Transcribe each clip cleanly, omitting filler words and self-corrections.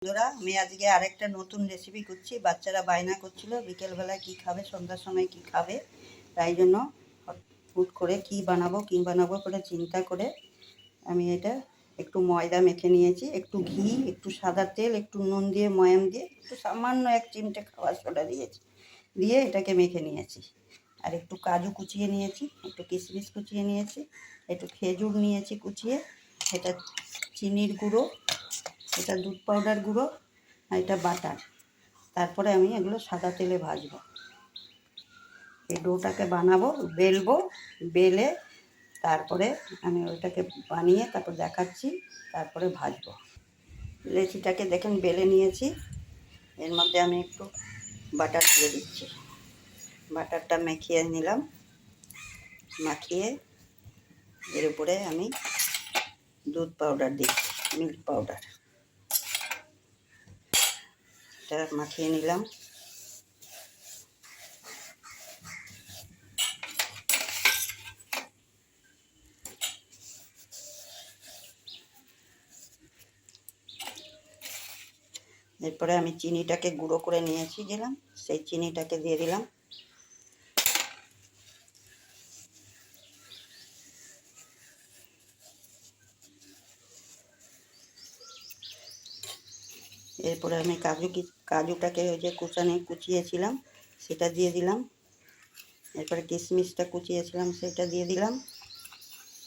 বন্ধুরা, আমি আজকে আরেকটা নতুন রেসিপি করছি। বাচ্চারা বায়না করছিল বিকেলবেলা কি খাবে, সন্ধ্যার সময় কি খাবে, তাই জন্য হুট করে কি বানাবো করে চিন্তা করে আমি এটা একটু ময়দা মেখে নিয়েছি, একটু ঘি, একটু সাদা তেল, একটু নুন দিয়ে ময়াম দিয়ে একটু সামান্য 1 চিমটে খাবার সোডা দিয়ে এটাকে মেখে নিয়েছি। আর একটু কাজু কুচিয়ে নিয়েছি, একটু কিশমিশ কুচিয়ে নিয়েছি, একটু খেজুর নিয়েছি কুচিয়ে, এটা চিনির গুঁড়ো, এটা দুধ পাউডার গুঁড়ো, আর এটা বাটার। তারপরে আমি এগুলো সাদা তেলে ভাজবো। এই ডোটাকে বানাবো, বেলবো, বেলে তারপরে আমি ওইটাকে বানিয়ে তারপর দেখাচ্ছি, তারপরে ভাজবো। লেচিটাকে দেখেন বেলে নিয়েছি, এর মধ্যে আমি একটু বাটার দিয়ে দিচ্ছি। বাটারটা মেখিয়ে নিলাম, মাখিয়ে এর উপরে আমি দুধ পাউডার দিচ্ছি, মিল্ক পাউডার, এটা মাখিয়ে নিলাম। এরপরে আমি চিনিটাকে গুঁড়ো করে নিয়েছি দিলাম, সেই চিনিটাকে দিয়ে দিলাম। এরপরে আমি কাজুটাকে ওই যে কুচিয়েছিলাম সেটা দিয়ে দিলাম। এরপরে কিশমিশটা কুচিয়েছিলাম সেটা দিয়ে দিলাম,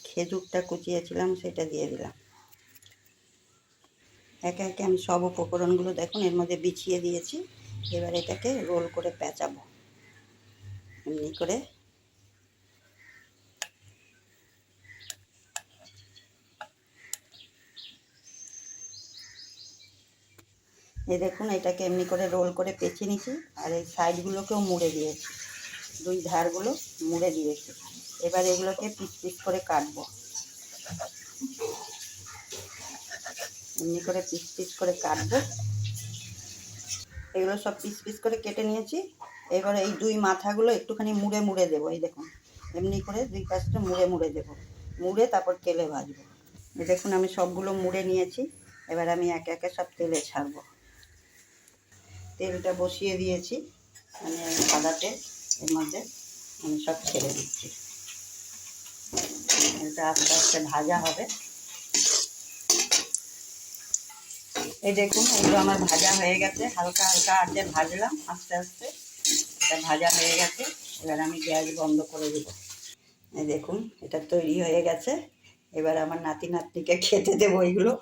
খেজুরটা কুচিয়েছিলাম সেটা দিয়ে দিলাম। একে একে আমি সব উপকরণগুলো দেখুন এর মধ্যে বিছিয়ে দিয়েছি। এবার এটাকে রোল করে পেঁচাবো এমনি করে। এই দেখুন এটাকে এমনি করে রোল করে পেঁচে নিয়েছি, আর এই সাইডগুলোকেও মুড়ে দিয়েছি, দুই ধারগুলো মুড়ে দিয়েছি। এবার এগুলোকে পিস পিস করে কাটবো, এমনি করে পিস পিস করে কাটবো। এগুলো সব পিস পিস করে কেটে নিয়েছি। এবারে এই দুই মাথাগুলো একটুখানি মুড়ে মুড়ে দেবো। এই দেখুন এমনি করে দুই পাশটা মুড়ে মুড়ে দেবো, মুড়ে তারপর তেলে ভাজবো। এই দেখুন আমি সবগুলো মুড়ে নিয়েছি। এবার আমি একে একে সব তেলে ছাড়বো। তেলটা বসিয়ে দিয়েছি, মানে সাদা তেল, এর মধ্যে আমি সব ছেড়ে দিচ্ছি। এটা আস্তে আস্তে ভাজা হবে। এই দেখুন এগুলো আমার ভাজা হয়ে গেছে, হালকা হালকা আঁচে ভাজলাম আস্তে আস্তে, এটা ভাজা হয়ে গেছে। এবার আমি গ্যাস বন্ধ করে দেবো। এই দেখুন এটা তৈরি হয়ে গেছে। এবার আমার নাতি নাতনিকে খেতে দেবো এগুলো।